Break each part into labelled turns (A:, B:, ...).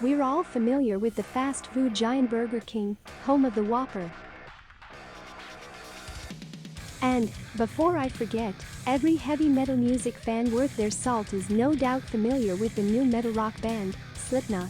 A: We're all familiar with the fast food giant Burger King, home of the Whopper. And, before I forget, every heavy metal music fan worth their salt is no doubt familiar with the new metal rock band, Slipknot.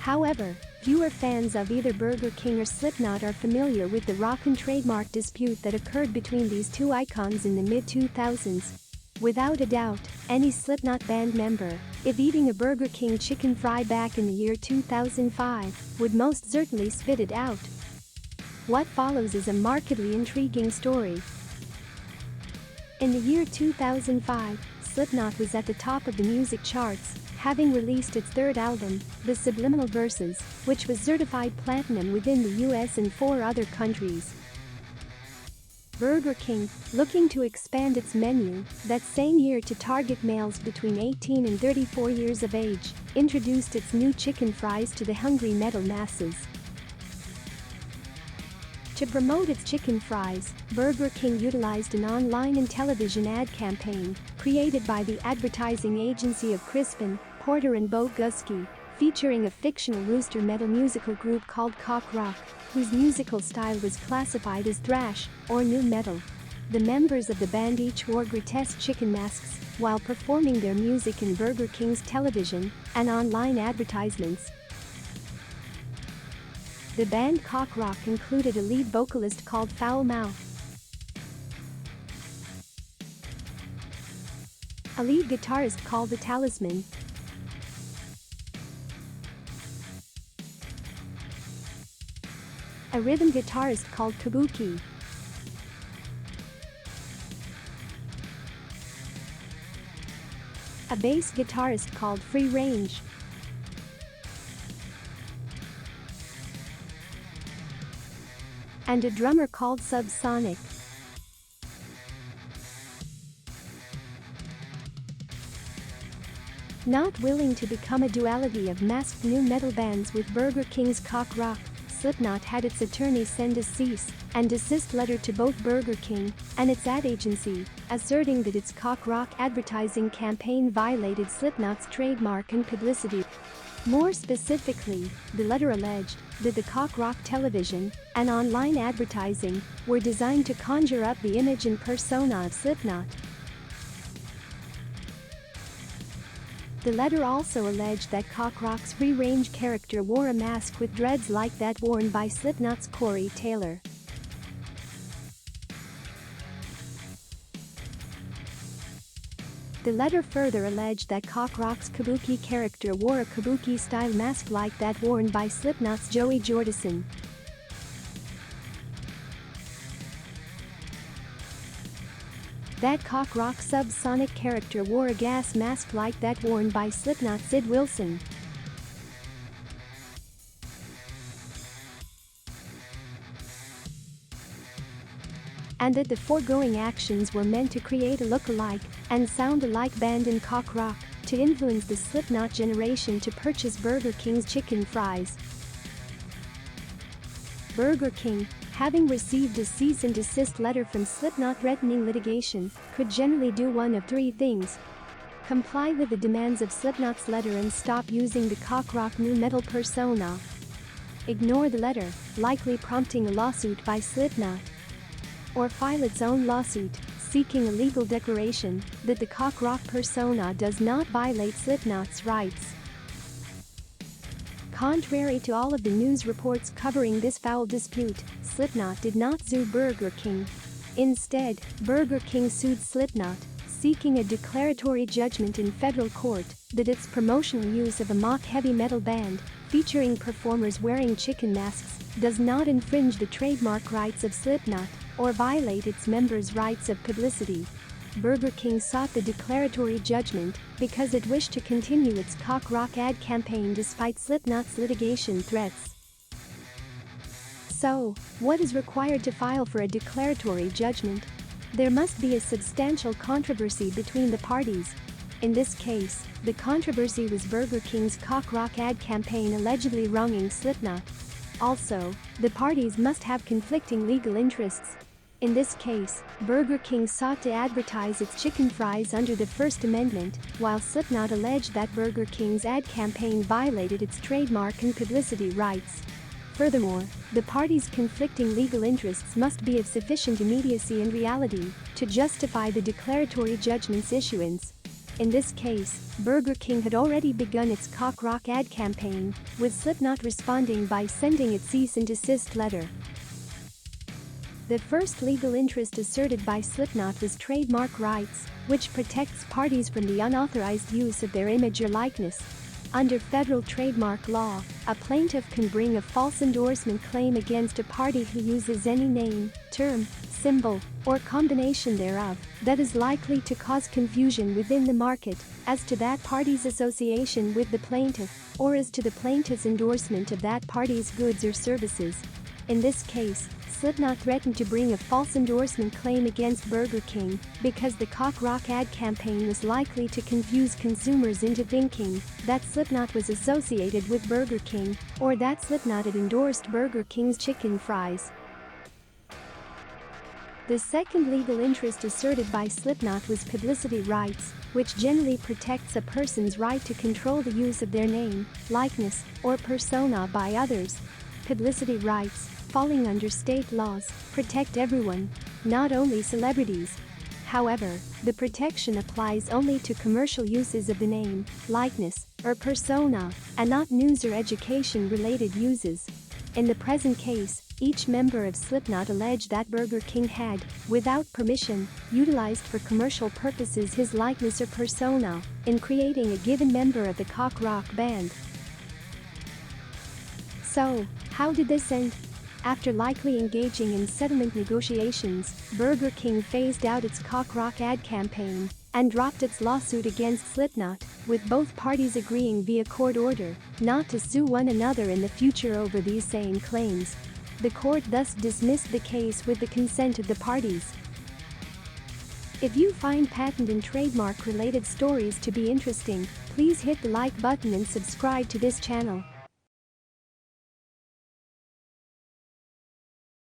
A: However, fewer fans of either Burger King or Slipknot are familiar with the rock and trademark dispute that occurred between these two icons in the mid-2000s. Without a doubt, any Slipknot band member, if eating a Burger King chicken fry back in the year 2005, would most certainly spit it out. What follows is a markedly intriguing story. In the year 2005, Slipknot was at the top of the music charts, having released its third album, The Subliminal Verses, which was certified platinum within the US and 4 other countries. Burger King, looking to expand its menu that same year to target males between 18 and 34 years of age, introduced its new chicken fries to the hungry metal masses. To promote its chicken fries, Burger King utilized an online and television ad campaign created by the advertising agency of Crispin, Porter and Boguski, featuring a fictional rooster metal musical group called Cock Rock, whose musical style was classified as thrash or nu metal. The members of the band each wore grotesque chicken masks while performing their music in Burger King's television and online advertisements. The band Cock Rock included a lead vocalist called Foul Mouth, a lead guitarist called The Talisman, a rhythm guitarist called Kabuki, a bass guitarist called Free Range, and a drummer called Subsonic. Not willing to become a duality of masked nu metal bands with Burger King's Cock Rock, Slipknot had its attorney send a cease and desist letter to both Burger King and its ad agency, asserting that its Cock Rock advertising campaign violated Slipknot's trademark and publicity. More specifically, the letter alleged that the Cock Rock television and online advertising were designed to conjure up the image and persona of Slipknot. The letter also alleged that Cock Rock's Free Range character wore a mask with dreads like that worn by Slipknot's Corey Taylor. The letter further alleged that Cock Rock's Kabuki character wore a Kabuki-style mask like that worn by Slipknot's Joey Jordison. That Cock Rock Subsonic character wore a gas mask like that worn by Slipknot's Sid Wilson. And that the foregoing actions were meant to create a look-alike and sound-alike band in Cock Rock to influence the Slipknot generation to purchase Burger King's chicken fries. Burger King, having received a cease and desist letter from Slipknot threatening litigation, could generally do one of 3 things: comply with the demands of Slipknot's letter and stop using the Cock Rock nu metal persona, ignore the letter, likely prompting a lawsuit by Slipknot, or file its own lawsuit, seeking a legal declaration that the Cock Rock persona does not violate Slipknot's rights. Contrary to all of the news reports covering this foul dispute, Slipknot did not sue Burger King. Instead, Burger King sued Slipknot, seeking a declaratory judgment in federal court that its promotional use of a mock heavy metal band featuring performers wearing chicken masks does not infringe the trademark rights of Slipknot or violate its members' rights of publicity. Burger King sought the declaratory judgment because it wished to continue its Cock Rock ad campaign despite Slipknot's litigation threats. So, what is required to file for a declaratory judgment? There must be a substantial controversy between the parties. In this case, the controversy was Burger King's Cock Rock ad campaign allegedly wronging Slipknot. Also, the parties must have conflicting legal interests. In this case, Burger King sought to advertise its chicken fries under the First Amendment, while Slipknot alleged that Burger King's ad campaign violated its trademark and publicity rights. Furthermore, the parties' conflicting legal interests must be of sufficient immediacy and reality to justify the declaratory judgment's issuance. In this case, Burger King had already begun its cock rock ad campaign, with Slipknot responding by sending its cease and desist letter. The first legal interest asserted by Slipknot was trademark rights, which protects parties from the unauthorized use of their image or likeness. Under federal trademark law, a plaintiff can bring a false endorsement claim against a party who uses any name, term, symbol, or combination thereof that is likely to cause confusion within the market as to that party's association with the plaintiff or as to the plaintiff's endorsement of that party's goods or services. In this case, Slipknot threatened to bring a false endorsement claim against Burger King because the cock rock ad campaign was likely to confuse consumers into thinking that Slipknot was associated with Burger King or that Slipknot had endorsed Burger King's chicken fries. The second legal interest asserted by Slipknot was publicity rights, which generally protects a person's right to control the use of their name, likeness, or persona by others. Publicity rights, falling under state laws, protect everyone, not only celebrities. However, the protection applies only to commercial uses of the name, likeness, or persona, and not news or education-related uses. In the present case, each member of Slipknot alleged that Burger King had, without permission, utilized for commercial purposes his likeness or persona in creating a given member of the cock rock band. So, how did this end? After likely engaging in settlement negotiations, Burger King phased out its cock rock ad campaign and dropped its lawsuit against Slipknot, with both parties agreeing via court order not to sue one another in the future over these same claims. The court thus dismissed the case with the consent of the parties. If you find patent and trademark related stories to be interesting, please hit the like button and subscribe to this channel.